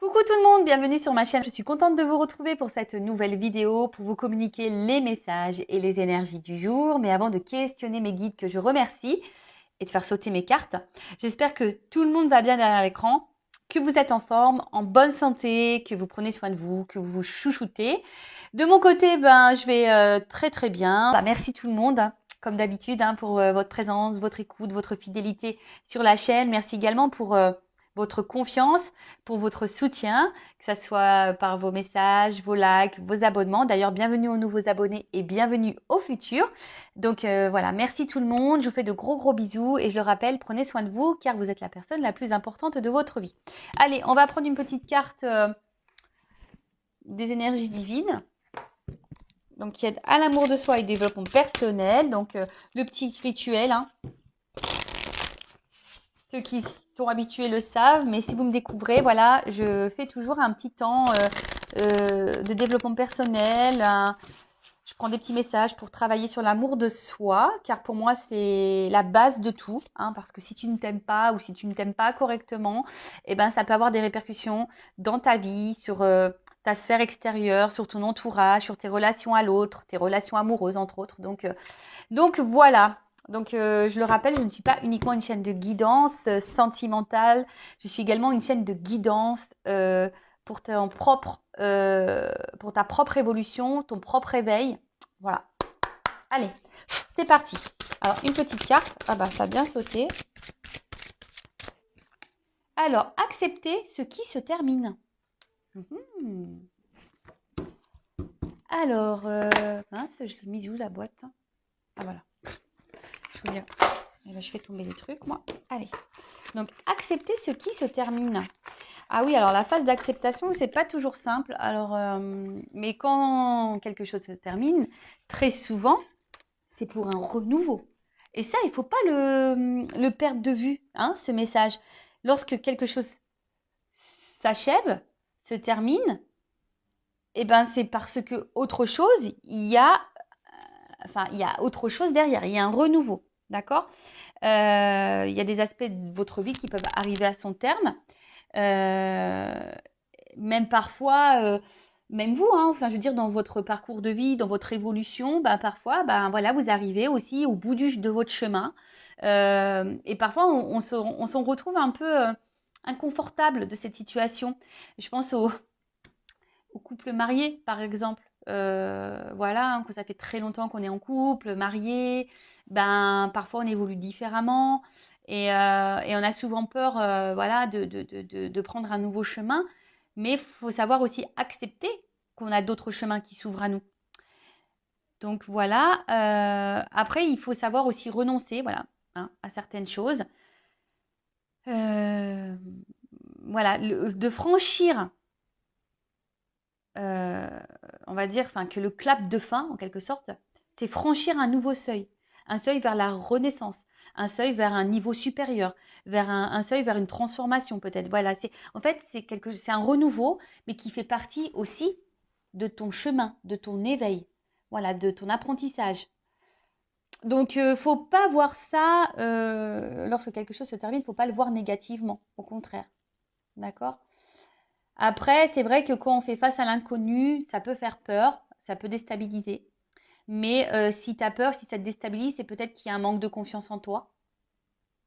Coucou tout le monde, bienvenue sur ma chaîne. Je suis contente de vous retrouver pour cette nouvelle vidéo pour vous communiquer les messages et les énergies du jour. Mais avant de questionner mes guides que je remercie et de faire sauter mes cartes, j'espère que tout le monde va bien derrière l'écran, que vous êtes en forme, en bonne santé, que vous prenez soin de vous, que vous vous chouchoutez. De mon côté, je vais très bien. Merci tout le monde, comme d'habitude, pour votre présence, votre écoute, votre fidélité sur la chaîne. Merci également pour votre confiance, pour votre soutien, que ce soit par vos messages, vos likes, vos abonnements. D'ailleurs, bienvenue aux nouveaux abonnés et bienvenue aux futurs. Donc voilà, merci tout le monde. Je vous fais de gros bisous et je le rappelle, prenez soin de vous car vous êtes la personne la plus importante de votre vie. Allez, on va prendre une petite carte des énergies divines. Donc, qui aide à l'amour de soi et développement personnel. Donc, le petit rituel, Ceux qui sont habitués le savent, mais si vous me découvrez, voilà, je fais toujours un petit temps de développement personnel. Je prends des petits messages pour travailler sur l'amour de soi, car pour moi, c'est la base de tout. Parce que si tu ne t'aimes pas ou si tu ne t'aimes pas correctement, ça peut avoir des répercussions dans ta vie, sur ta sphère extérieure, sur ton entourage, sur tes relations à l'autre, tes relations amoureuses, entre autres. Donc voilà. Donc, je le rappelle, je ne suis pas uniquement une chaîne de guidance sentimentale. Je suis également une chaîne de guidance pour ta propre évolution, ton propre éveil. Voilà. Allez, c'est parti. Alors, une petite carte. Ah ça a bien sauté. Alors, accepter ce qui se termine. Alors, mince, je l'ai mise où la boîte? Ah voilà. Je vous dire. Je fais tomber les trucs, moi. Allez. Donc, accepter ce qui se termine. Ah oui, alors la phase d'acceptation, c'est pas toujours simple. Alors, mais quand quelque chose se termine, très souvent, c'est pour un renouveau. Et ça, il faut pas le perdre de vue, ce message. Lorsque quelque chose s'achève, se termine, c'est parce que autre chose, il y a autre chose derrière. Il y a un renouveau, d'accord? Il y a des aspects de votre vie qui peuvent arriver à son terme. Même parfois, même vous, je veux dire, dans votre parcours de vie, dans votre évolution, parfois, voilà, vous arrivez aussi au bout de votre chemin. Et parfois, on s'en retrouve un peu inconfortable de cette situation. Je pense aux couples mariés, par exemple. Voilà, que ça fait très longtemps qu'on est en couple, marié, parfois on évolue différemment et on a souvent peur voilà, de prendre un nouveau chemin, mais il faut savoir aussi accepter qu'on a d'autres chemins qui s'ouvrent à nous. Donc voilà, après il faut savoir aussi renoncer voilà, à certaines choses. Voilà, de franchir on va dire que le clap de fin, en quelque sorte, c'est franchir un nouveau seuil. Un seuil vers la renaissance, un seuil vers un niveau supérieur, vers un seuil vers une transformation peut-être. Voilà, c'est un renouveau, mais qui fait partie aussi de ton chemin, de ton éveil, voilà, de ton apprentissage. Donc, faut pas voir ça, lorsque quelque chose se termine, faut pas le voir négativement, au contraire. D'accord? Après, c'est vrai que quand on fait face à l'inconnu, ça peut faire peur, ça peut déstabiliser. Mais si tu as peur, si ça te déstabilise, c'est peut-être qu'il y a un manque de confiance en toi.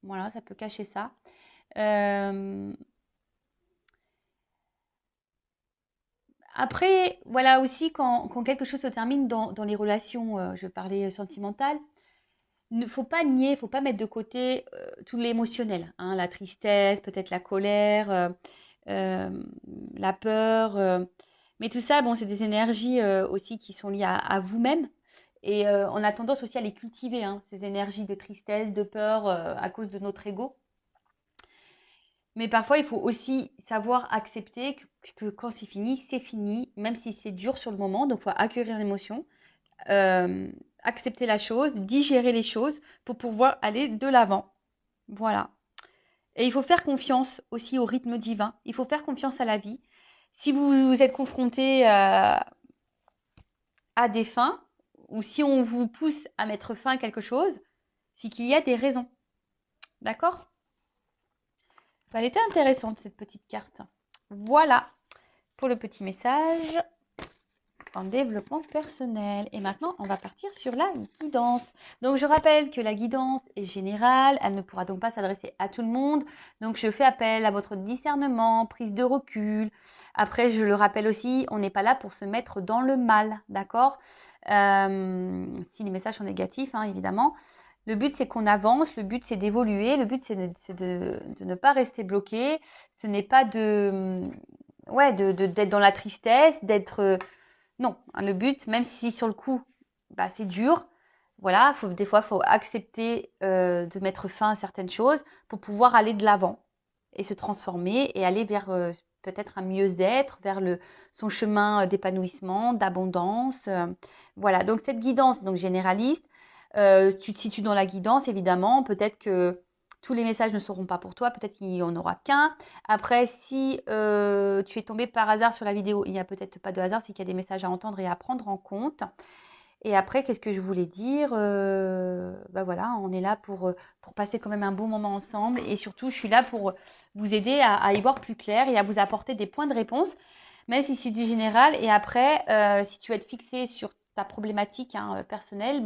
Voilà, ça peut cacher ça. Après, voilà aussi, quand quelque chose se termine dans les relations, je parlais sentimentales, il ne faut pas nier, il ne faut pas mettre de côté tout l'émotionnel. La tristesse, peut-être la colère, la peur. Mais tout ça, bon, c'est des énergies aussi qui sont liées à vous-même. Et on a tendance aussi à les cultiver, ces énergies de tristesse, de peur, à cause de notre ego. Mais parfois, il faut aussi savoir accepter que quand c'est fini, même si c'est dur sur le moment. Donc, il faut accueillir l'émotion, accepter la chose, digérer les choses pour pouvoir aller de l'avant. Voilà. Et il faut faire confiance aussi au rythme divin. Il faut faire confiance à la vie. Si vous êtes confronté à des fins, ou si on vous pousse à mettre fin à quelque chose, c'est qu'il y a des raisons. D'accord? Elle était intéressante, cette petite carte. Voilà pour le petit message en développement personnel. Et maintenant, on va partir sur la guidance. Donc, je rappelle que la guidance est générale. Elle ne pourra donc pas s'adresser à tout le monde. Donc, je fais appel à votre discernement, prise de recul. Après, je le rappelle aussi, on n'est pas là pour se mettre dans le mal, d'accord? Si les messages sont négatifs, hein, évidemment. Le but, c'est qu'on avance. Le but, c'est d'évoluer. Le but, c'est de ne pas rester bloqué. Ce n'est pas d'être dans la tristesse, d'être... Non, hein, le but, même si sur le coup, bah, c'est dur, voilà, des fois, il faut accepter de mettre fin à certaines choses pour pouvoir aller de l'avant et se transformer et aller vers peut-être un mieux-être, vers son chemin d'épanouissement, d'abondance. Voilà, donc cette guidance donc généraliste, tu te situes dans la guidance, évidemment, peut-être que tous les messages ne seront pas pour toi, peut-être qu'il n'y en aura qu'un. Après, si tu es tombé par hasard sur la vidéo, il n'y a peut-être pas de hasard, c'est qu'il y a des messages à entendre et à prendre en compte. Et après, qu'est-ce que je voulais dire bah voilà, on est là pour passer quand même un bon moment ensemble. Et surtout, je suis là pour vous aider à y voir plus clair et à vous apporter des points de réponse, même si c'est du général. Et après, si tu veux être fixé sur ta problématique personnelle,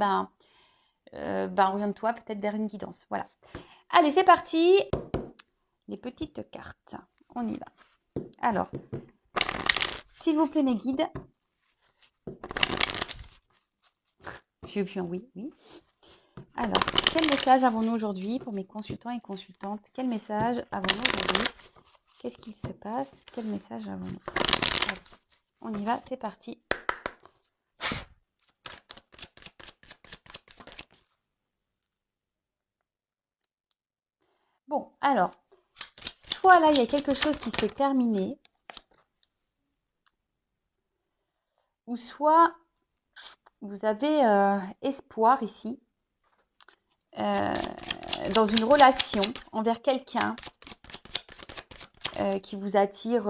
oriente-toi peut-être vers une guidance. Voilà. Allez, c'est parti. Les petites cartes. On y va. Alors, s'il vous plaît, mes guides. J'ai vu un oui, oui. Alors, quel message avons-nous aujourd'hui pour mes consultants et consultantes? Quel message avons-nous aujourd'hui? Qu'est-ce qu'il se passe? Quel message avons-nous? Allez, on y va, c'est parti. Bon, alors, soit là, il y a quelque chose qui s'est terminé, ou soit vous avez espoir ici dans une relation envers quelqu'un qui vous attire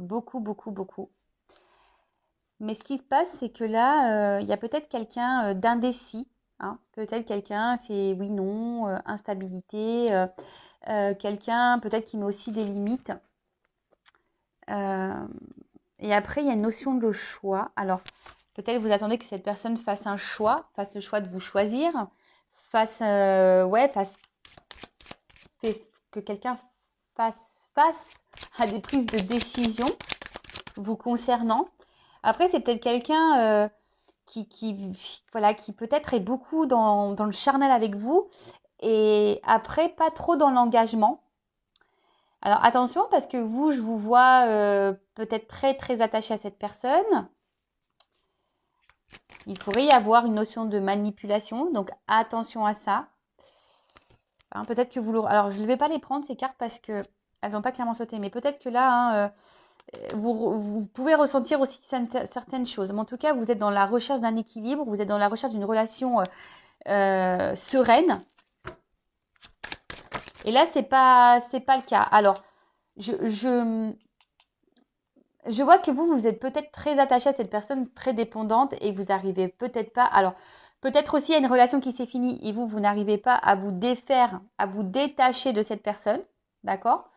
beaucoup, beaucoup, beaucoup. Mais ce qui se passe, c'est que là, il y a peut-être quelqu'un d'indécis. Hein. Peut-être quelqu'un, c'est oui, non, instabilité. Quelqu'un peut-être qui met aussi des limites. Et après, il y a une notion de choix. Alors, peut-être vous attendez que cette personne fasse un choix, fasse le choix de vous choisir, que quelqu'un fasse face à des prises de décision vous concernant. Après, c'est peut-être quelqu'un voilà, qui peut-être est beaucoup dans le charnel avec vous et après, pas trop dans l'engagement. Alors, attention, parce que vous, je vous vois peut-être très, très attaché à cette personne. Il pourrait y avoir une notion de manipulation, donc attention à ça. Hein, peut-être que vous... Alors, je ne vais pas les prendre, ces cartes, parce qu'elles n'ont pas clairement sauté, mais peut-être que là... vous pouvez ressentir aussi certaines choses. Mais en tout cas, vous êtes dans la recherche d'un équilibre, vous êtes dans la recherche d'une relation sereine. Et là, c'est pas le cas. Alors, je vois que vous êtes peut-être très attaché à cette personne, très dépendante, et vous n'arrivez peut-être pas. Alors, peut-être aussi il y a une relation qui s'est finie et vous n'arrivez pas à vous défaire, à vous détacher de cette personne. D'accord ?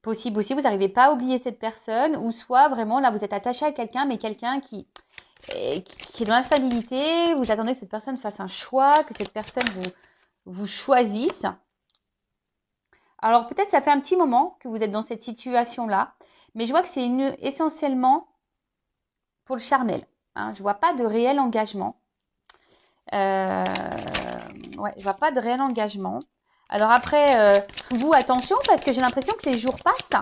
Possible aussi, vous n'arrivez pas à oublier cette personne, ou soit vraiment là vous êtes attaché à quelqu'un, mais quelqu'un qui est dans l'instabilité, vous attendez que cette personne fasse un choix, que cette personne vous choisisse. Alors peut-être ça fait un petit moment que vous êtes dans cette situation-là, mais je vois que c'est essentiellement pour le charnel. Hein, je vois pas de réel engagement. Je vois pas de réel engagement. Alors après, vous, attention, parce que j'ai l'impression que les jours passent.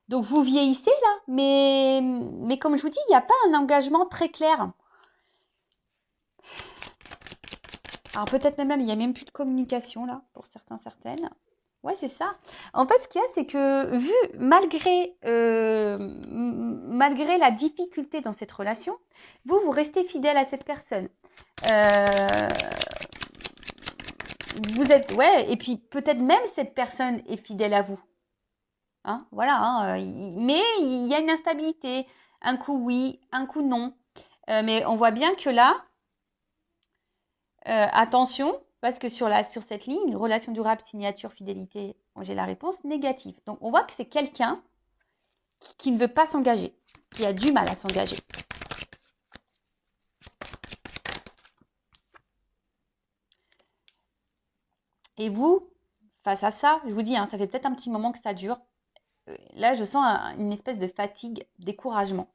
Donc, vous vieillissez là. Mais comme je vous dis, il n'y a pas un engagement très clair. Alors, peut-être même, il n'y a même plus de communication là, pour certains, certaines. Ouais, c'est ça. En fait, ce qu'il y a, c'est que malgré la difficulté dans cette relation, vous restez fidèle à cette personne. Vous êtes, ouais, et puis peut-être même cette personne est fidèle à vous. Hein, voilà, hein, mais il y a une instabilité. Un coup oui, un coup non. Mais on voit bien que là, attention, parce que sur cette ligne, relation durable, signature, fidélité, j'ai la réponse négative. Donc on voit que c'est quelqu'un qui ne veut pas s'engager, qui a du mal à s'engager. Et vous, face à ça, je vous dis, hein, ça fait peut-être un petit moment que ça dure. Là, je sens une espèce de fatigue, découragement.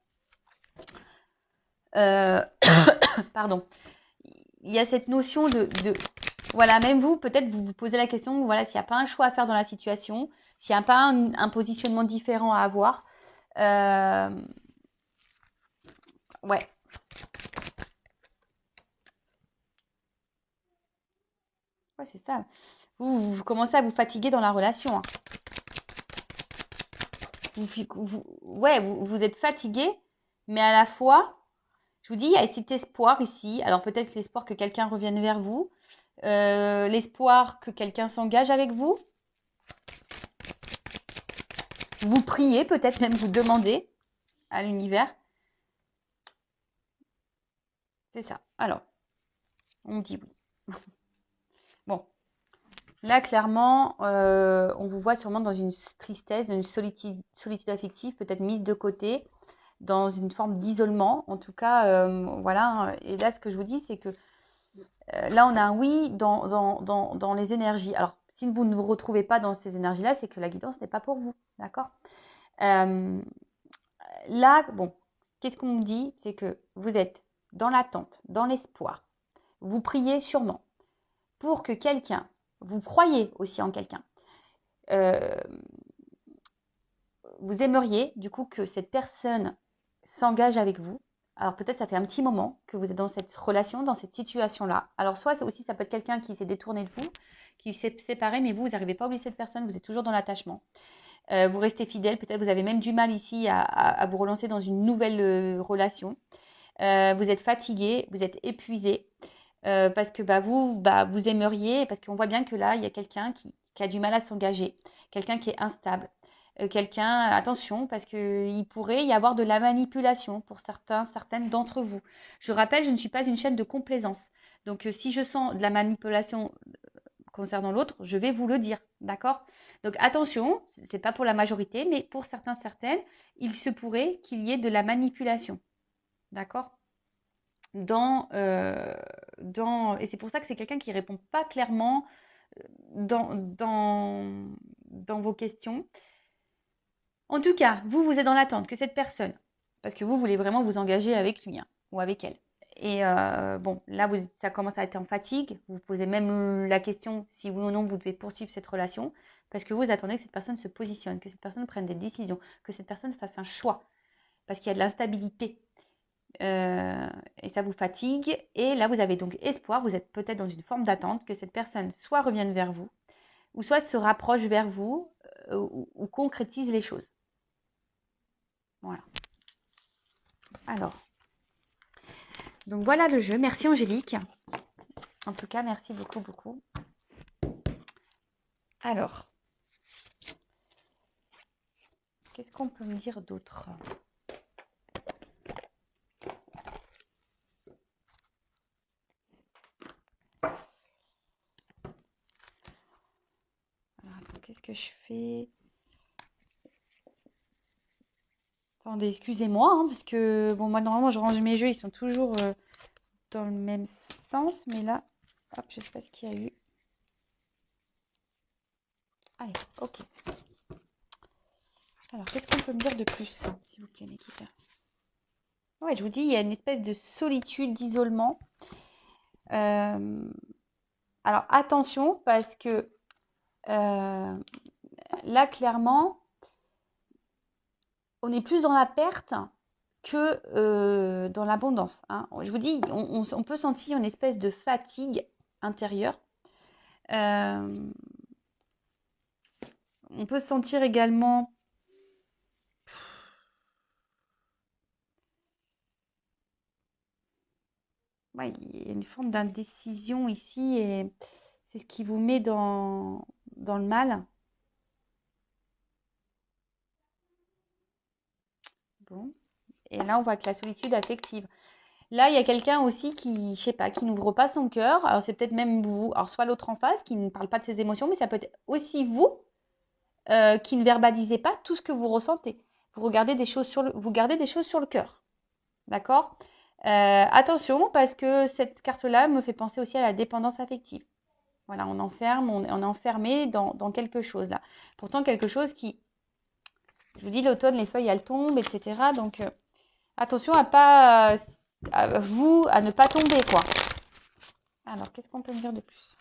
Pardon. Il y a cette notion voilà, même vous, peut-être vous vous posez la question, voilà, s'il n'y a pas un choix à faire dans la situation, s'il n'y a pas un positionnement différent à avoir. Ouais. Ouais, c'est ça. Vous commencez à vous fatiguer dans la relation. Hein. Vous êtes fatigué, mais à la fois, je vous dis, il y a cet espoir ici. Alors peut-être l'espoir que quelqu'un revienne vers vous, l'espoir que quelqu'un s'engage avec vous. Vous priez, peut-être même vous demandez à l'univers. C'est ça. Alors, on me dit oui. Bon. Là, clairement, on vous voit sûrement dans une tristesse, dans une solitude affective, peut-être mise de côté, dans une forme d'isolement. En tout cas, voilà. Et là, ce que je vous dis, c'est que là, on a un oui dans les énergies. Alors, si vous ne vous retrouvez pas dans ces énergies-là, c'est que la guidance n'est pas pour vous. D'accord ? Là, bon, qu'est-ce qu'on me dit? C'est que vous êtes dans l'attente, dans l'espoir. Vous priez sûrement pour que quelqu'un, vous croyez aussi en quelqu'un, vous aimeriez du coup que cette personne s'engage avec vous. Alors peut-être ça fait un petit moment que vous êtes dans cette relation, dans cette situation-là. Alors soit aussi ça peut être quelqu'un qui s'est détourné de vous, qui s'est séparé, mais vous n'arrivez pas à oublier cette personne, vous êtes toujours dans l'attachement. Vous restez fidèle, peut-être vous avez même du mal ici à vous relancer dans une nouvelle relation. Vous êtes fatigué, vous êtes épuisé, parce que vous aimeriez, parce qu'on voit bien que là, il y a quelqu'un qui a du mal à s'engager, quelqu'un qui est instable, quelqu'un, attention, parce qu'il pourrait y avoir de la manipulation pour certaines d'entre vous. Je rappelle, je ne suis pas une chaîne de complaisance. Donc, si je sens de la manipulation concernant l'autre, je vais vous le dire, d'accord? Donc, attention, c'est pas pour la majorité, mais pour certaines, il se pourrait qu'il y ait de la manipulation, d'accord? Et c'est pour ça que c'est quelqu'un qui répond pas clairement dans vos questions. En tout cas, vous êtes dans l'attente que cette personne, parce que vous voulez vraiment vous engager avec lui, hein, ou avec elle. Et bon, là, ça commence à être en fatigue. Vous posez même la question si oui ou non vous devez poursuivre cette relation, parce que vous attendez que cette personne se positionne, que cette personne prenne des décisions, que cette personne fasse un choix, parce qu'il y a de l'instabilité. Et ça vous fatigue. Et là, vous avez donc espoir, vous êtes peut-être dans une forme d'attente que cette personne soit revienne vers vous, ou soit se rapproche vers vous, ou concrétise les choses. Voilà. Alors, donc voilà le jeu. Merci Angélique. En tout cas, merci beaucoup, beaucoup. Alors, qu'est-ce qu'on peut me dire d'autre ? Alors, attends, qu'est-ce que je fais ? Attendez, excusez-moi, hein, parce que bon, moi normalement je range mes jeux, ils sont toujours dans le même sens, mais là, hop, je sais pas ce qu'il y a eu. Allez, ok. Alors, qu'est-ce qu'on peut me dire de plus, s'il vous plaît, mes guides ? Ouais, je vous dis, il y a une espèce de solitude, d'isolement. Alors, attention, parce que là, clairement, on est plus dans la perte que dans l'abondance. Hein. Je vous dis, on peut sentir une espèce de fatigue intérieure. On peut sentir également il y a une forme d'indécision ici et c'est ce qui vous met dans le mal. Bon. Et là, on voit que la solitude affective. Là, il y a quelqu'un aussi qui, je sais pas, qui n'ouvre pas son cœur. Alors, c'est peut-être même vous. Alors, soit l'autre en face qui ne parle pas de ses émotions, mais ça peut être aussi vous qui ne verbalisez pas tout ce que vous ressentez. vous gardez des choses sur le cœur. D'accord? Attention, parce que cette carte-là me fait penser aussi à la dépendance affective. Voilà, on est enfermé dans quelque chose là. Pourtant, quelque chose qui, je vous dis, l'automne, les feuilles, elles tombent, etc. Donc, attention à ne pas tomber, quoi. Alors, qu'est-ce qu'on peut me dire de plus?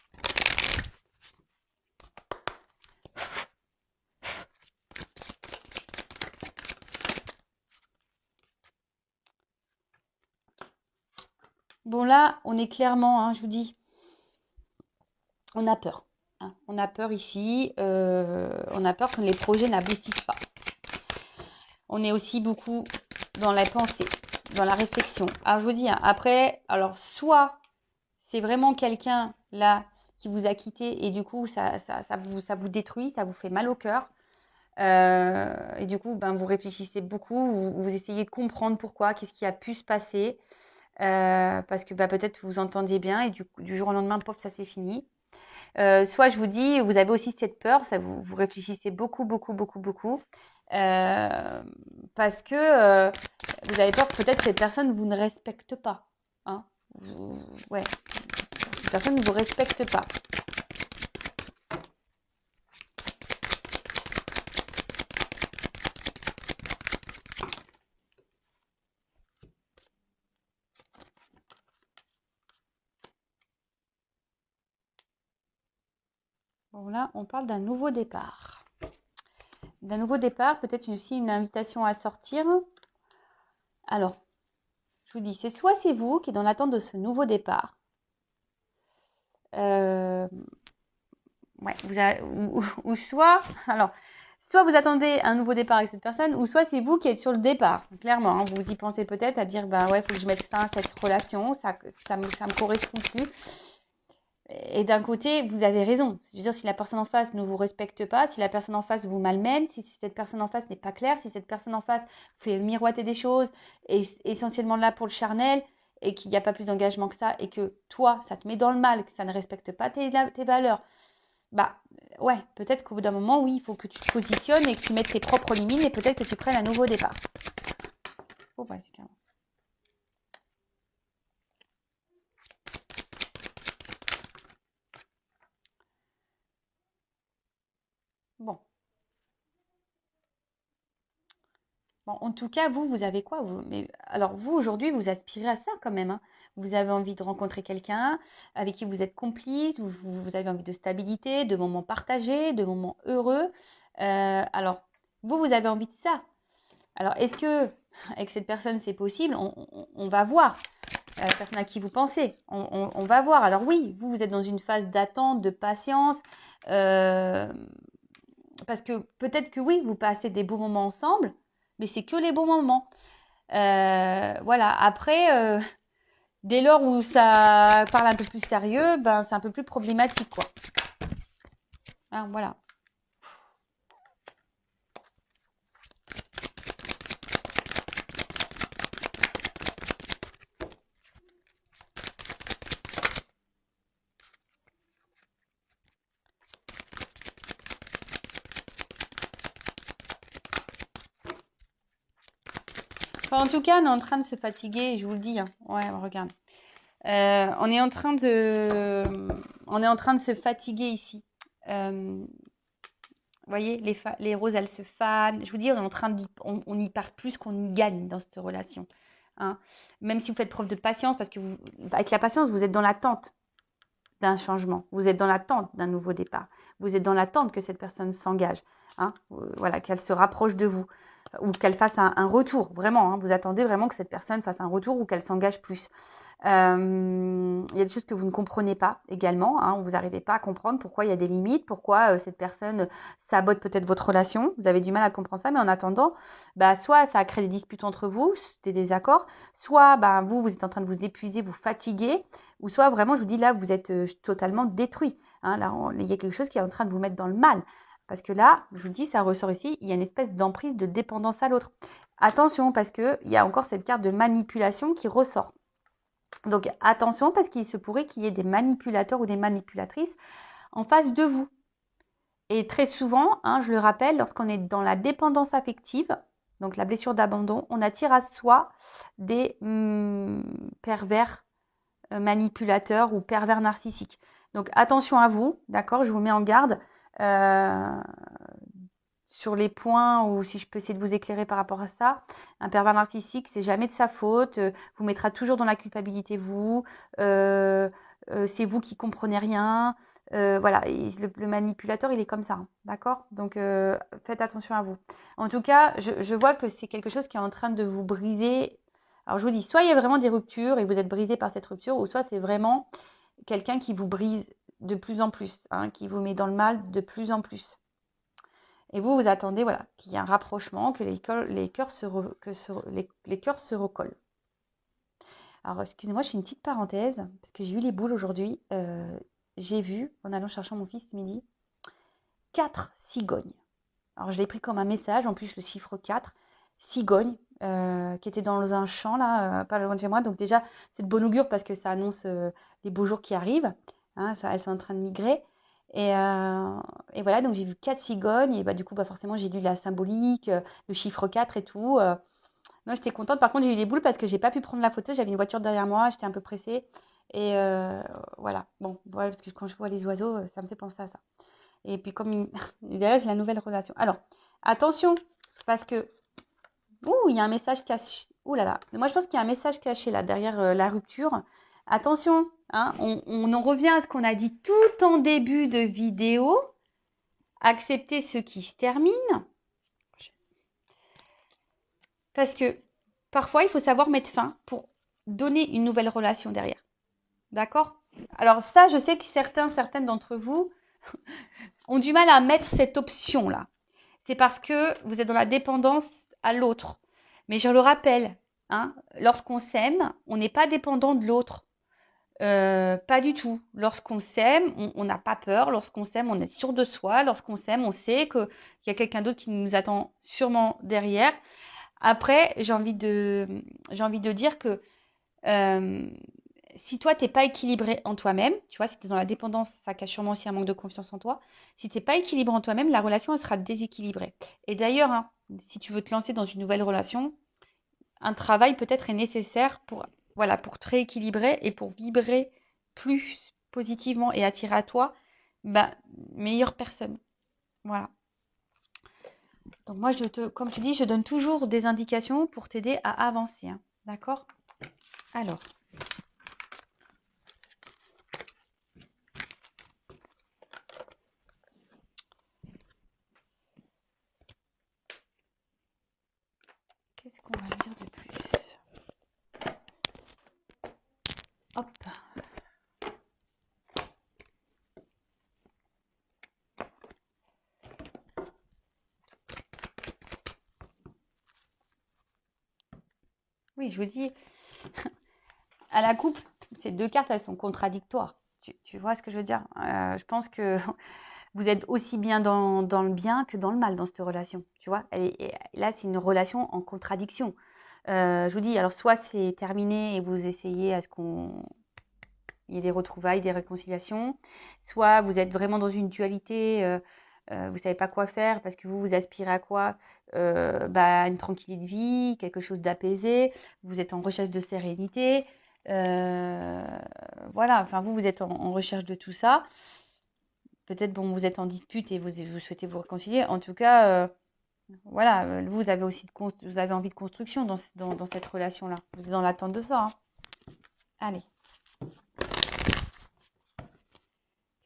Bon, là, on est clairement, hein, je vous dis, on a peur. Hein. On a peur ici. On a peur que les projets n'aboutissent pas. On est aussi beaucoup dans la pensée, dans la réflexion. Alors, je vous dis, hein, après, alors, soit c'est vraiment quelqu'un, là, qui vous a quitté et du coup, ça vous détruit, ça vous fait mal au cœur. Et du coup, ben, vous réfléchissez beaucoup, vous essayez de comprendre pourquoi, qu'est-ce qui a pu se passer. Parce que bah, peut-être vous entendiez bien et du jour au lendemain, pop, ça c'est fini. Soit je vous dis, vous avez aussi cette peur, ça vous réfléchissez beaucoup, beaucoup, beaucoup, beaucoup. Parce que vous avez peur que peut-être cette personne vous ne respecte pas. Hein. Ouais, cette personne ne vous respecte pas. Bon là, on parle d'un nouveau départ. D'un nouveau départ, peut-être aussi une invitation à sortir. Alors, je vous dis, soit c'est vous qui êtes dans l'attente de ce nouveau départ. Ouais, ou soit, alors, soit vous attendez un nouveau départ avec cette personne, ou soit c'est vous qui êtes sur le départ. Clairement, hein, vous y pensez peut-être à dire, bah ouais, il faut que je mette fin à cette relation, ça me correspond plus. Et d'un côté, vous avez raison. C'est-à-dire, si la personne en face ne vous respecte pas, si la personne en face vous malmène, si cette personne en face n'est pas claire, si cette personne en face vous fait miroiter des choses, et essentiellement là pour le charnel, et qu'il n'y a pas plus d'engagement que ça, et que toi, ça te met dans le mal, que ça ne respecte pas tes valeurs, bah ouais, peut-être qu'au bout d'un moment, oui, il faut que tu te positionnes et que tu mettes tes propres limites, et peut-être que tu prennes un nouveau départ. Oh, ouais, c'est carrément. Bon. Bon, en tout cas, vous avez quoi mais, alors, vous, aujourd'hui, vous aspirez à ça quand même. Hein. Vous avez envie de rencontrer quelqu'un avec qui vous êtes complice, vous avez envie de stabilité, de moments partagés, de moments heureux. Alors, vous avez envie de ça. Alors, est-ce que avec cette personne, c'est possible? On va voir. La personne à qui vous pensez. On va voir. Alors oui, vous êtes dans une phase d'attente, de patience. Parce que peut-être que oui, vous passez des bons moments ensemble, mais c'est que les bons moments. Voilà. Après, dès lors où ça parle un peu plus sérieux, ben c'est un peu plus problématique, quoi. Hein, voilà. Enfin, en tout cas, on est en train de se fatiguer, je vous le dis. Hein. Ouais, regarde. On est en train de se fatiguer ici. Vous voyez, les roses, elles se fanent. Je vous dis, on y part plus qu'on y gagne dans cette relation. Hein. Même si vous faites preuve de patience, parce que avec la patience, vous êtes dans l'attente d'un changement. Vous êtes dans l'attente d'un nouveau départ. Vous êtes dans l'attente que cette personne s'engage. Hein. Voilà, qu'elle se rapproche de vous. Ou qu'elle fasse un retour. Vraiment, hein, vous attendez vraiment que cette personne fasse un retour ou qu'elle s'engage plus. Il y a des choses que vous ne comprenez pas également. Hein, vous n'arrivez pas à comprendre pourquoi il y a des limites, pourquoi cette personne sabote peut-être votre relation. Vous avez du mal à comprendre ça, mais en attendant, bah, soit ça a créé des disputes entre vous, des désaccords, soit bah, vous êtes en train de vous épuiser, vous fatiguer, ou soit vraiment, je vous dis là, vous êtes totalement détruit. Hein, là, il y a quelque chose qui est en train de vous mettre dans le mal. Parce que là, je vous dis, ça ressort ici, il y a une espèce d'emprise de dépendance à l'autre. Attention, parce qu'il y a encore cette carte de manipulation qui ressort. Donc attention, parce qu'il se pourrait qu'il y ait des manipulateurs ou des manipulatrices en face de vous. Et très souvent, hein, je le rappelle, lorsqu'on est dans la dépendance affective, donc la blessure d'abandon, on attire à soi des pervers manipulateurs ou pervers narcissiques. Donc attention à vous, d'accord, je vous mets en garde sur les points où si je peux essayer de vous éclairer par rapport à ça. Un pervers narcissique, c'est jamais de sa faute, vous mettra toujours dans la culpabilité vous, c'est vous qui comprenez rien. Voilà, le manipulateur, il est comme ça, hein, d'accord? Donc, faites attention à vous. En tout cas, je vois que c'est quelque chose qui est en train de vous briser. Alors, je vous dis, soit il y a vraiment des ruptures et vous êtes brisé par cette rupture, ou soit c'est vraiment quelqu'un qui vous brise de plus en plus, hein, qui vous met dans le mal de plus en plus. Et vous attendez, voilà, qu'il y ait un rapprochement, que les cœurs se recollent. Alors, excusez-moi, je fais une petite parenthèse, parce que j'ai eu les boules aujourd'hui. J'ai vu, en allant chercher mon fils ce midi, 4 cigognes. Alors, je l'ai pris comme un message, en plus le chiffre 4, cigognes, qui étaient dans un champ, là, pas loin de chez moi. Donc déjà, c'est de bon augure, parce que ça annonce les beaux jours qui arrivent. Hein, elles sont en train de migrer. Et voilà, donc j'ai vu 4 cigognes, et bah, du coup, bah, forcément, j'ai lu la symbolique, le chiffre 4 et tout. Moi, j'étais contente. Par contre, j'ai eu les boules parce que j'ai pas pu prendre la photo. J'avais une voiture derrière moi, j'étais un peu pressée. Et voilà. Bon, voilà, parce que quand je vois les oiseaux, ça me fait penser à ça. Et puis, comme derrière, j'ai la nouvelle relation. Alors, attention, parce que. Ouh, il y a un message caché. Ouh là là. Moi, je pense qu'il y a un message caché là, derrière la rupture. Attention, hein, on en revient à ce qu'on a dit tout en début de vidéo. Accepter ce qui se termine. Parce que parfois, il faut savoir mettre fin pour donner une nouvelle relation derrière. D'accord? Alors ça, je sais que certaines d'entre vous ont du mal à mettre cette option-là. C'est parce que vous êtes dans la dépendance à l'autre. Mais je le rappelle, hein, lorsqu'on s'aime, on n'est pas dépendant de l'autre. Pas du tout. Lorsqu'on s'aime, on n'a pas peur. Lorsqu'on s'aime, on est sûr de soi. Lorsqu'on s'aime, on sait qu'il y a quelqu'un d'autre qui nous attend sûrement derrière. Après, j'ai envie de dire que si toi, tu n'es pas équilibré en toi-même, tu vois, si tu es dans la dépendance, ça cache sûrement aussi un manque de confiance en toi. Si tu n'es pas équilibré en toi-même, la relation, elle sera déséquilibrée. Et d'ailleurs, hein, si tu veux te lancer dans une nouvelle relation, un travail peut-être est nécessaire pour, voilà, pour te rééquilibrer et pour vibrer plus positivement et attirer à toi meilleure personne. Voilà. Donc moi, comme je dis, je donne toujours des indications pour t'aider à avancer. Hein. D'accord? Alors. Qu'est-ce qu'on va dire de plus? Hop. Oui, je vous dis, à la coupe, ces deux cartes, elles sont contradictoires. Tu vois ce que je veux dire? Je pense que vous êtes aussi bien dans le bien que dans le mal dans cette relation. Tu vois? Et là, c'est une relation en contradiction. Je vous dis, alors soit c'est terminé et vous essayez à ce qu'il y ait des retrouvailles, des réconciliations, soit vous êtes vraiment dans une dualité, vous ne savez pas quoi faire parce que vous aspirez à quoi? Une tranquillité de vie, quelque chose d'apaisé, vous êtes en recherche de sérénité, voilà, enfin vous êtes en recherche de tout ça. Peut-être vous êtes en dispute et vous souhaitez vous réconcilier. En tout cas, voilà, vous avez aussi vous avez envie de construction dans cette relation-là. Vous êtes dans l'attente de ça. Hein. Allez.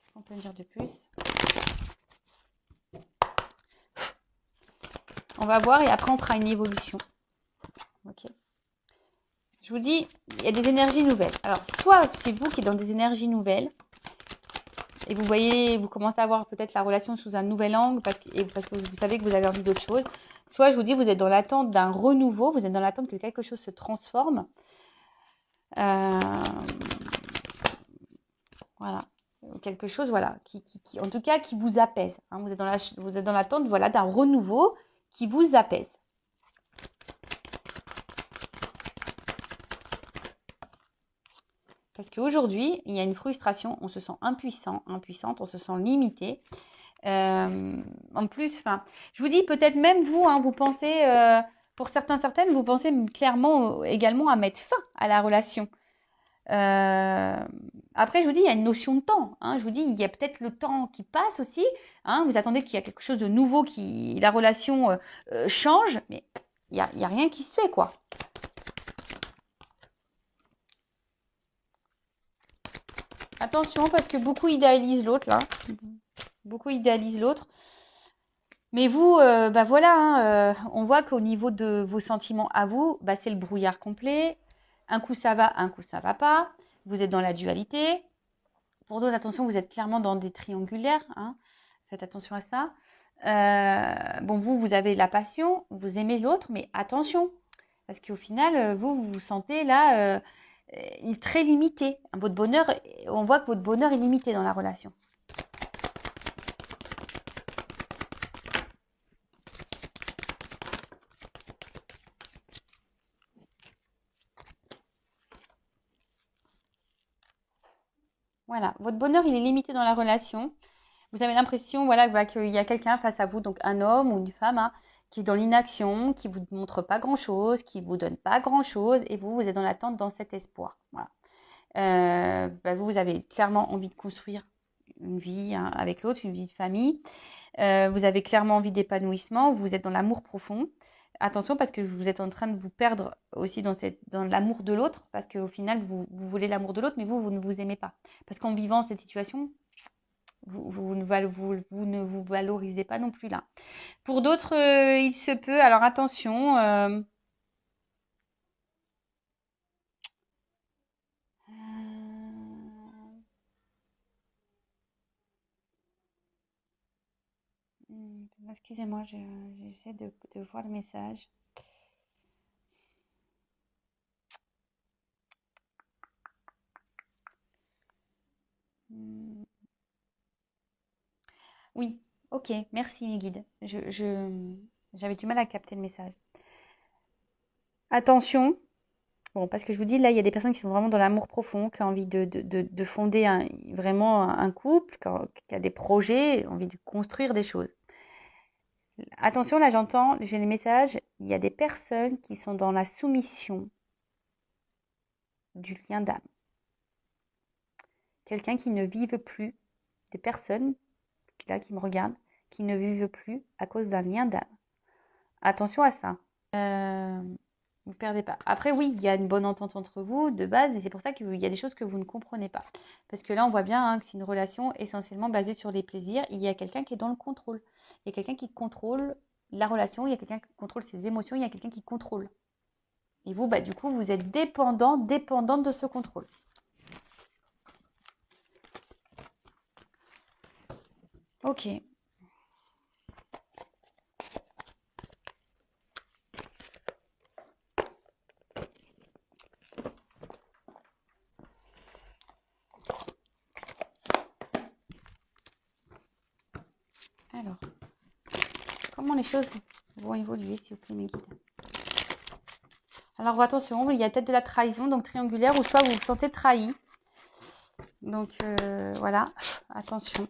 Qu'est-ce qu'on peut me dire de plus? On va voir et après on fera une évolution. Ok. Je vous dis, il y a des énergies nouvelles. Alors, soit c'est vous qui êtes dans des énergies nouvelles et vous voyez, vous commencez à voir peut-être la relation sous un nouvel angle parce que vous savez que vous avez envie d'autre chose. Soit je vous dis, vous êtes dans l'attente d'un renouveau, vous êtes dans l'attente que quelque chose se transforme. Voilà. Quelque chose, voilà, qui en tout cas, qui vous apaise. Hein. Vous êtes dans l'attente, voilà, d'un renouveau qui vous apaise. Parce qu'aujourd'hui, il y a une frustration, on se sent impuissante, on se sent limité. En plus, je vous dis peut-être même vous, hein, vous pensez, Pour certaines, vous pensez clairement également à mettre fin à la relation. Après, je vous dis, il y a une notion de temps. Hein. Je vous dis, il y a peut-être le temps qui passe aussi. Hein. Vous attendez qu'il y a quelque chose de nouveau, la relation change, mais il y a rien qui se fait, quoi. Attention, parce que beaucoup idéalisent l'autre, là. Beaucoup idéalisent l'autre. Mais vous, bah voilà, hein, on voit qu'au niveau de vos sentiments à vous, bah c'est le brouillard complet. Un coup ça va, un coup ça va pas. Vous êtes dans la dualité. Pour d'autres, attention, vous êtes clairement dans des triangulaires. Hein. Faites attention à ça. Bon, vous avez la passion, vous aimez l'autre, mais attention. Parce qu'au final, vous vous sentez là très limité. Votre bonheur, on voit que votre bonheur est limité dans la relation. Voilà, votre bonheur, il est limité dans la relation. Vous avez l'impression voilà, qu'il y a quelqu'un face à vous, donc un homme ou une femme, hein, qui est dans l'inaction, qui ne vous montre pas grand-chose, qui ne vous donne pas grand-chose, et vous êtes dans l'attente, dans cet espoir. Voilà. Vous avez clairement envie de construire une vie hein, avec l'autre, une vie de famille. Vous avez clairement envie d'épanouissement, vous êtes dans l'amour profond. Attention parce que vous êtes en train de vous perdre aussi dans l'amour de l'autre, parce qu'au final, vous voulez l'amour de l'autre, mais vous ne vous aimez pas. Parce qu'en vivant cette situation, vous ne vous valorisez pas non plus là. Pour d'autres, il se peut, alors attention, excusez-moi, j'essaie de voir le message. Oui, ok, merci mes guides. J'avais du mal à capter le message. Attention, bon, parce que je vous dis, là, il y a des personnes qui sont vraiment dans l'amour profond, qui ont envie de fonder vraiment un couple, qui a des projets, envie de construire des choses. Attention, là, j'ai les messages, il y a des personnes qui sont dans la soumission du lien d'âme. Quelqu'un qui ne vive plus, des personnes là, qui me regardent, qui ne vivent plus à cause d'un lien d'âme. Attention à ça. Vous perdez pas. Après, oui, il y a une bonne entente entre vous de base, et c'est pour ça qu'il y a des choses que vous ne comprenez pas. Parce que là, on voit bien hein, que c'est une relation essentiellement basée sur les plaisirs. Il y a quelqu'un qui est dans le contrôle. Il y a quelqu'un qui contrôle la relation, il y a quelqu'un qui contrôle ses émotions, il y a quelqu'un qui contrôle. Et vous, du coup, vous êtes dépendante de ce contrôle. Ok. Alors, comment les choses vont évoluer, s'il vous plaît, mes guides? Alors, attention, il y a peut-être de la trahison, donc triangulaire, ou soit vous vous sentez trahi. Donc, voilà, attention.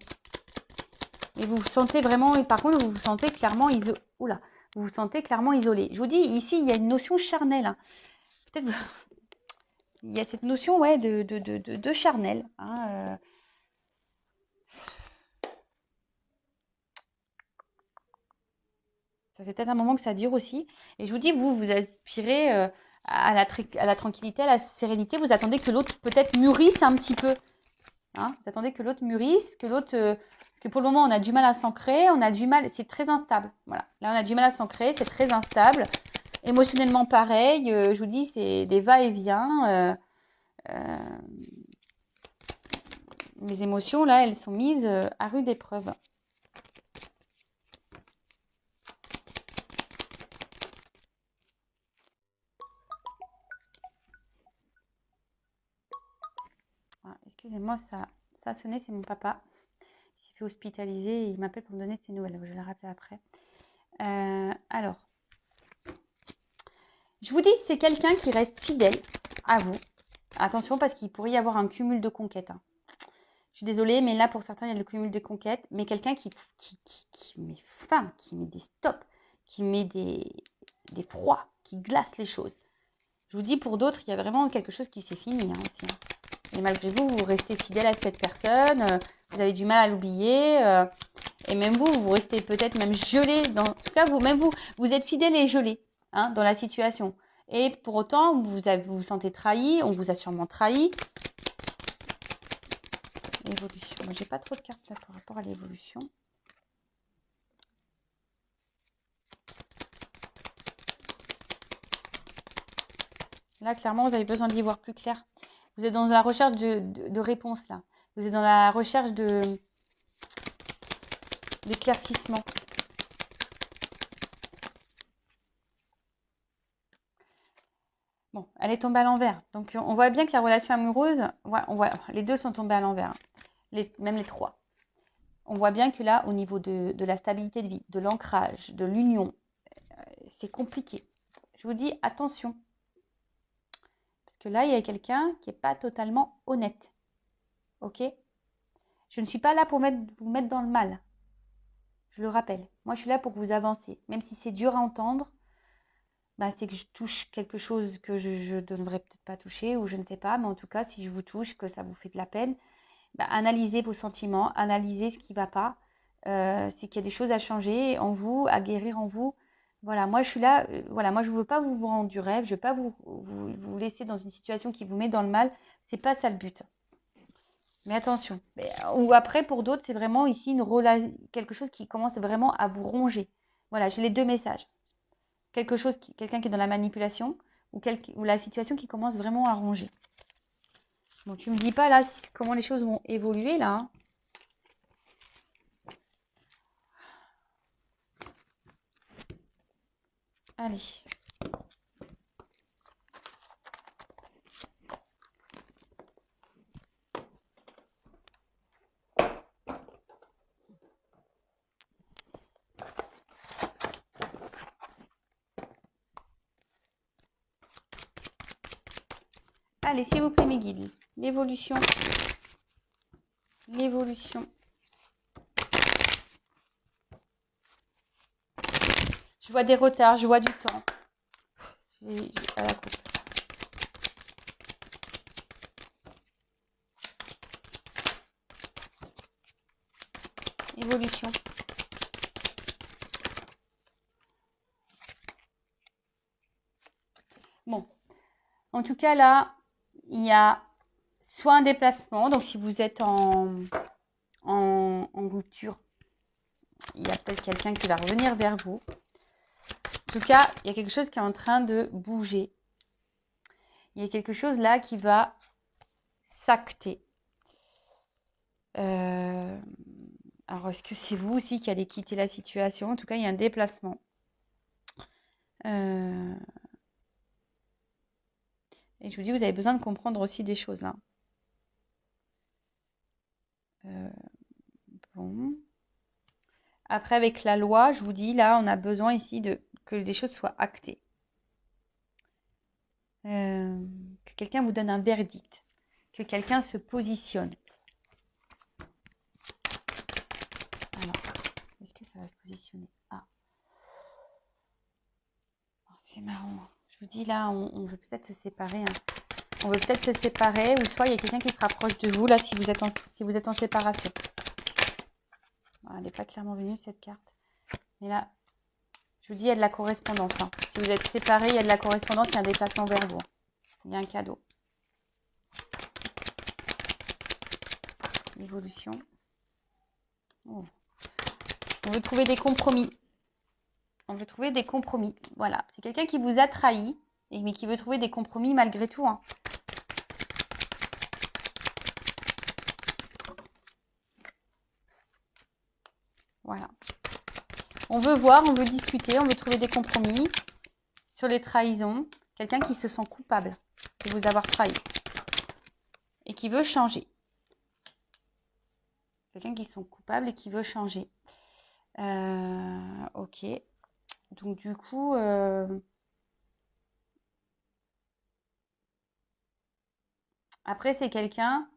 Et vous vous sentez vraiment, et par contre, vous vous sentez clairement isolé. Oula, vous vous sentez clairement isolé. Je vous dis, ici, il y a une notion charnelle. Hein. Peut-être il y a cette notion, ouais, de charnel. Hein, Ça fait peut-être un moment que ça dure aussi. Et je vous dis, vous aspirez à la tranquillité, à la sérénité. Vous attendez que l'autre peut-être mûrisse un petit peu. Hein, vous attendez que l'autre mûrisse, que l'autre... parce que pour le moment, on a du mal à s'ancrer, on a du mal... C'est très instable. Voilà. Là, on a du mal à s'ancrer, c'est très instable. Émotionnellement, pareil. Je vous dis, c'est des va-et-vient. Les émotions, là, elles sont mises à rude épreuve. Ah, excusez-moi, ça a sonné, c'est mon papa. Il s'est fait hospitaliser et il m'appelle pour me donner ses nouvelles. Je vais le rappeler après. Alors, je vous dis, c'est quelqu'un qui reste fidèle à vous. Attention, parce qu'il pourrait y avoir un cumul de conquêtes. Hein. Je suis désolée, mais là, pour certains, il y a le cumul de conquêtes. Mais quelqu'un qui met fin, qui met des stops, qui met des froids qui glacent les choses. Je vous dis, pour d'autres, il y a vraiment quelque chose qui s'est fini aussi. Et malgré vous, vous restez fidèle à cette personne, vous avez du mal à l'oublier, et même vous restez peut-être même gelé. En tout cas, vous êtes fidèle et gelé dans la situation. Et pour autant, vous vous sentez trahi, on vous a sûrement trahi. L'évolution. Moi, j'ai pas trop de cartes là par rapport à l'évolution. Là, clairement, vous avez besoin d'y voir plus clair. Vous êtes dans la recherche de réponses là. Vous êtes dans la recherche d'éclaircissement. Bon, elle est tombée à l'envers. Donc, on voit bien que la relation amoureuse, les deux sont tombés à l'envers. Même les trois. On voit bien que là, au niveau de la stabilité de vie, de l'ancrage, de l'union, c'est compliqué. Je vous dis, attention. Parce que là, il y a quelqu'un qui n'est pas totalement honnête. Ok? Je ne suis pas là pour vous mettre dans le mal. Je le rappelle. Moi, je suis là pour que vous avanciez. Même si c'est dur à entendre, c'est que je touche quelque chose que je ne devrais peut-être pas toucher, ou je ne sais pas. Mais en tout cas, si je vous touche, que ça vous fait de la peine, analysez vos sentiments, analysez ce qui ne va pas. C'est qu'il y a des choses à changer en vous, à guérir en vous. Voilà, moi je suis là, moi je ne veux pas vous rendre du rêve, je ne veux pas vous laisser dans une situation qui vous met dans le mal. C'est pas ça le but. Mais attention. Ou après, pour d'autres, c'est vraiment ici quelque chose qui commence vraiment à vous ronger. Voilà, j'ai les deux messages. Quelqu'un qui est dans la manipulation ou la situation qui commence vraiment à ronger. Bon, tu me dis pas là comment les choses vont évoluer là. Allez. Allez, s'il vous plaît, mes guides. L'évolution. L'évolution. Je vois des retards, je vois du temps. À la coupe. Évolution. Bon. En tout cas, là, il y a soit un déplacement. Donc, si vous êtes en rupture, il y a peut-être quelqu'un qui va revenir vers vous. En tout cas, il y a quelque chose qui est en train de bouger. Il y a quelque chose là qui va s'acter. Alors, est-ce que c'est vous aussi qui allez quitter la situation? En tout cas, il y a un déplacement. Et je vous dis, vous avez besoin de comprendre aussi des choses là. Bon. Après, avec la loi, je vous dis, là, on a besoin ici que des choses soient actées. Que quelqu'un vous donne un verdict. Que quelqu'un se positionne. Alors, est-ce que ça va se positionner? Ah. Oh, c'est marrant. Je vous dis, là, on veut peut-être se séparer. On veut peut-être se séparer, ou soit il y a quelqu'un qui se rapproche de vous, là, si vous êtes en séparation. Ah, elle n'est pas clairement venue, cette carte. Mais là, je vous dis, il y a de la correspondance. Si vous êtes séparés, il y a de la correspondance, il y a un déplacement vers vous. Il y a un cadeau. L'évolution. Oh. On veut trouver des compromis. On veut trouver des compromis. Voilà. C'est quelqu'un qui vous a trahi, mais qui veut trouver des compromis malgré tout. Voilà. On veut voir, on veut discuter, on veut trouver des compromis sur les trahisons. Quelqu'un qui se sent coupable de vous avoir trahi et qui veut changer. Quelqu'un qui se sent coupable et qui veut changer. Ok. Donc du coup, après c'est quelqu'un.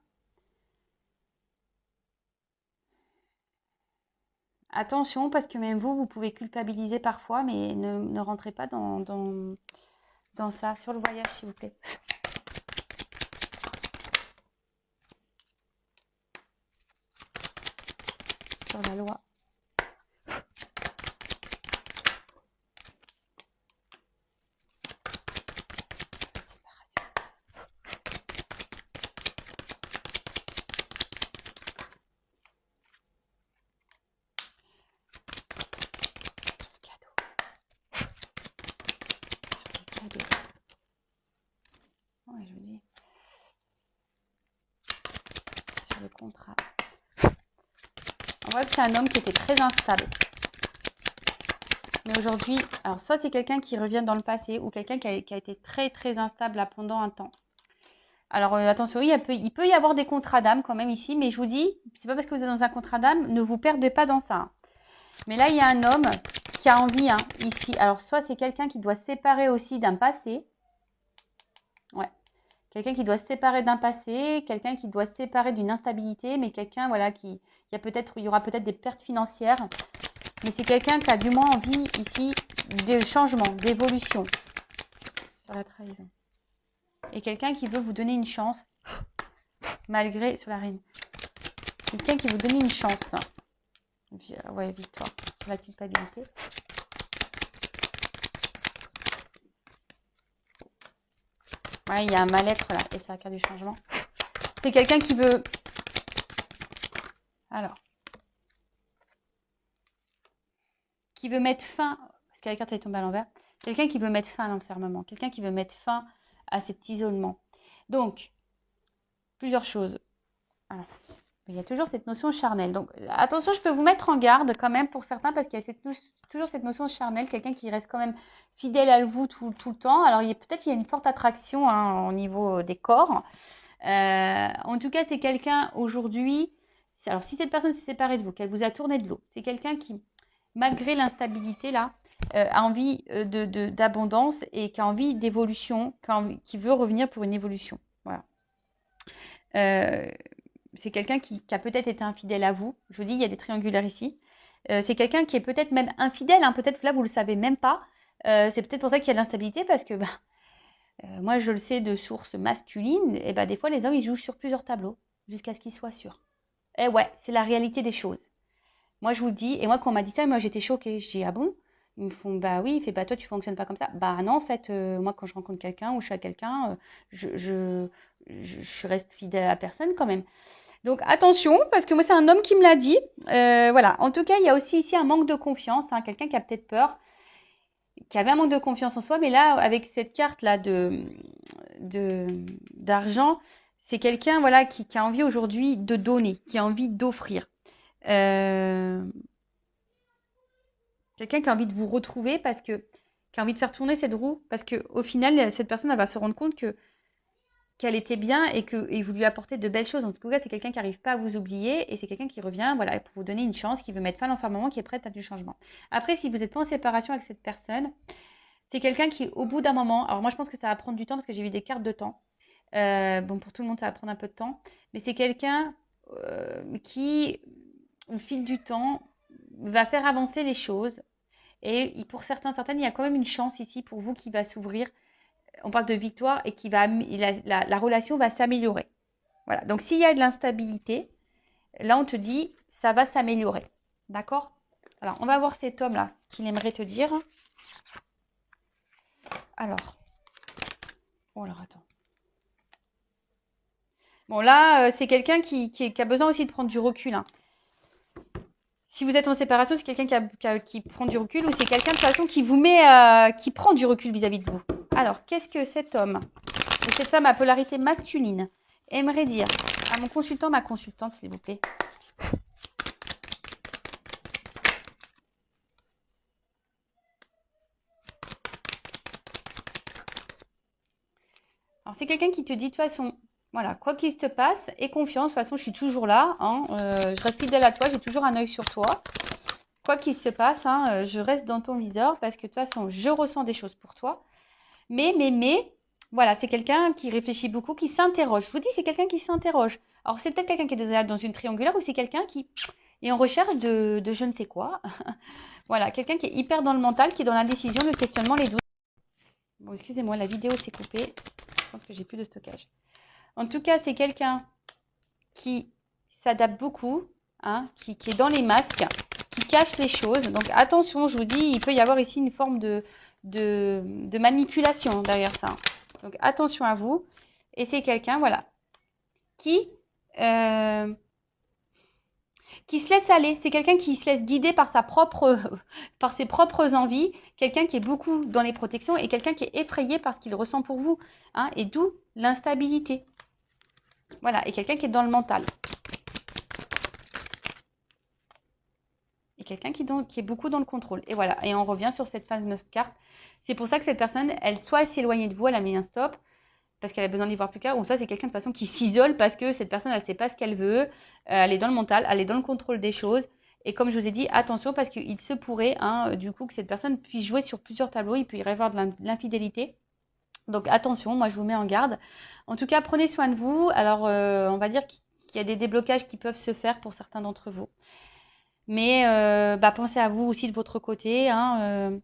Attention, parce que même vous pouvez culpabiliser parfois, mais ne rentrez pas dans ça. Sur le voyage, s'il vous plaît. Sur la loi. Ouais, je vous dis. Sur le contrat. On voit que c'est un homme qui était très instable. Mais aujourd'hui, alors soit c'est quelqu'un qui revient dans le passé ou quelqu'un qui a été très très instable là, pendant un temps. Alors attention, il peut y avoir des contrats d'âme quand même ici, mais je vous dis, c'est pas parce que vous êtes dans un contrat d'âme, ne vous perdez pas dans ça. Mais là, il y a un homme qui a envie ici. Alors soit c'est quelqu'un qui doit se séparer aussi d'un passé. Ouais. Quelqu'un qui doit se séparer d'un passé, quelqu'un qui doit se séparer d'une instabilité, mais quelqu'un voilà il y aura peut-être des pertes financières, mais c'est quelqu'un qui a du moins envie ici de changement, d'évolution sur la trahison. Et quelqu'un qui veut vous donner une chance malgré sur la reine. Quelqu'un qui vous donne une chance. Ouais, victoire sur la culpabilité. Ouais, il y a un mal-être là, et c'est la carte du changement. C'est quelqu'un qui veut... Alors. Qui veut mettre fin... Parce que la carte est tombée à l'envers. Quelqu'un qui veut mettre fin à l'enfermement. Quelqu'un qui veut mettre fin à cet isolement. Donc, plusieurs choses. Alors, il y a toujours cette notion charnelle. Donc, attention, je peux vous mettre en garde quand même pour certains, parce qu'il y a toujours cette notion charnelle. Quelqu'un qui reste quand même fidèle à vous tout le temps. Alors, peut-être il y a une forte attraction au niveau des corps. En tout cas, c'est quelqu'un aujourd'hui... Alors, si cette personne s'est séparée de vous, qu'elle vous a tourné de l'eau, c'est quelqu'un qui, malgré l'instabilité là, a envie d'abondance et qui a envie d'évolution, qui veut revenir pour une évolution. Voilà. C'est quelqu'un qui a peut-être été infidèle à vous. Je vous dis, il y a des triangulaires ici. C'est quelqu'un qui est peut-être même infidèle. Peut-être que là, vous ne le savez même pas. C'est peut-être pour ça qu'il y a de l'instabilité, parce que moi, je le sais de sources masculines. Et des fois, les hommes, ils jouent sur plusieurs tableaux jusqu'à ce qu'ils soient sûrs. Et ouais, c'est la réalité des choses. Moi, je vous le dis. Et moi, quand on m'a dit ça, moi, j'étais choquée. Je dis, ah bon? Ils me font, bah oui, il fait, toi, tu fonctionnes pas comme ça. Bah non, en fait, moi, quand je rencontre quelqu'un ou je suis à quelqu'un, je reste fidèle à la personne quand même. Donc attention, parce que moi, c'est un homme qui me l'a dit. Voilà. En tout cas, il y a aussi ici un manque de confiance. Quelqu'un qui a peut-être peur, qui avait un manque de confiance en soi. Mais là, avec cette carte-là d'argent, c'est quelqu'un voilà, qui a envie aujourd'hui de donner, qui a envie d'offrir. Quelqu'un qui a envie de vous retrouver, qui a envie de faire tourner cette roue, parce qu'au final, cette personne elle va se rendre compte qu'elle était bien et vous lui apportez de belles choses. En tout cas, c'est quelqu'un qui n'arrive pas à vous oublier et c'est quelqu'un qui revient voilà, pour vous donner une chance, qui veut mettre fin à l'enfermement, qui est prête à du changement. Après, si vous n'êtes pas en séparation avec cette personne, c'est quelqu'un qui, au bout d'un moment, alors moi je pense que ça va prendre du temps parce que j'ai vu des cartes de temps. Bon, pour tout le monde, ça va prendre un peu de temps, mais c'est quelqu'un qui, au fil du temps, va faire avancer les choses. Et pour certaines, il y a quand même une chance ici pour vous qui va s'ouvrir. On parle de victoire et la relation va s'améliorer. Voilà. Donc, s'il y a de l'instabilité, là, on te dit, ça va s'améliorer. D'accord? Alors, on va voir cet homme-là, ce qu'il aimerait te dire. Alors. Oh, alors, attends. Bon, là, c'est quelqu'un qui a besoin aussi de prendre du recul. Si vous êtes en séparation, c'est quelqu'un qui prend du recul ou c'est quelqu'un de toute façon qui vous met, qui prend du recul vis-à-vis de vous. Alors, qu'est-ce que cet homme ou cette femme à polarité masculine aimerait dire à mon consultant, ma consultante, s'il vous plaît? Alors, c'est quelqu'un qui te dit de toute façon, voilà, quoi qu'il se passe, aie confiance, de toute façon, je suis toujours là, je reste fidèle à toi, j'ai toujours un œil sur toi. Quoi qu'il se passe, je reste dans ton viseur parce que de toute façon, je ressens des choses pour toi. Mais, voilà, c'est quelqu'un qui réfléchit beaucoup, qui s'interroge. Je vous dis, c'est quelqu'un qui s'interroge. Alors, c'est peut-être quelqu'un qui est déjà dans une triangulaire ou c'est quelqu'un qui et en recherche de je ne sais quoi. Voilà, quelqu'un qui est hyper dans le mental, qui est dans l'indécision, le questionnement, les doutes. Bon, excusez-moi, la vidéo s'est coupée. Je pense que j'ai plus de stockage. En tout cas, c'est quelqu'un qui s'adapte beaucoup, hein, qui est dans les masques, qui cache les choses. Donc attention, je vous dis, il peut y avoir ici une forme de manipulation derrière ça. Donc attention à vous. Et c'est quelqu'un, voilà, qui, euh, qui se laisse aller. C'est quelqu'un qui se laisse guider par par ses propres envies. Quelqu'un qui est beaucoup dans les protections et quelqu'un qui est effrayé par ce qu'il ressent pour vous. Hein, et d'où l'instabilité. Voilà, et quelqu'un qui est dans le mental. Et quelqu'un qui est beaucoup dans le contrôle. Et voilà, et on revient sur cette fameuse carte. C'est pour ça que cette personne, elle soit s'éloigner de vous, elle a mis un stop, parce qu'elle a besoin d'y voir plus clair, ou ça c'est quelqu'un de toute façon qui s'isole parce que cette personne, elle ne sait pas ce qu'elle veut, elle est dans le mental, elle est dans le contrôle des choses. Et comme je vous ai dit, attention, parce qu'il se pourrait, hein, du coup, que cette personne puisse jouer sur plusieurs tableaux, il peut y avoir de l'infidélité. Donc attention, moi je vous mets en garde. En tout cas, prenez soin de vous. Alors, on va dire qu'il y a des déblocages qui peuvent se faire pour certains d'entre vous. Mais pensez à vous aussi de votre côté. Hein,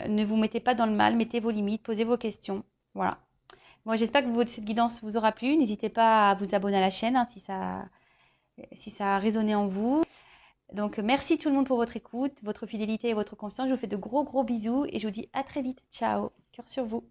ne vous mettez pas dans le mal, mettez vos limites, posez vos questions. Voilà. Moi, j'espère que cette guidance vous aura plu. N'hésitez pas à vous abonner à la chaîne hein, si ça a résonné en vous. Donc, merci tout le monde pour votre écoute, votre fidélité et votre confiance. Je vous fais de gros bisous et je vous dis à très vite. Ciao. Cœur sur vous.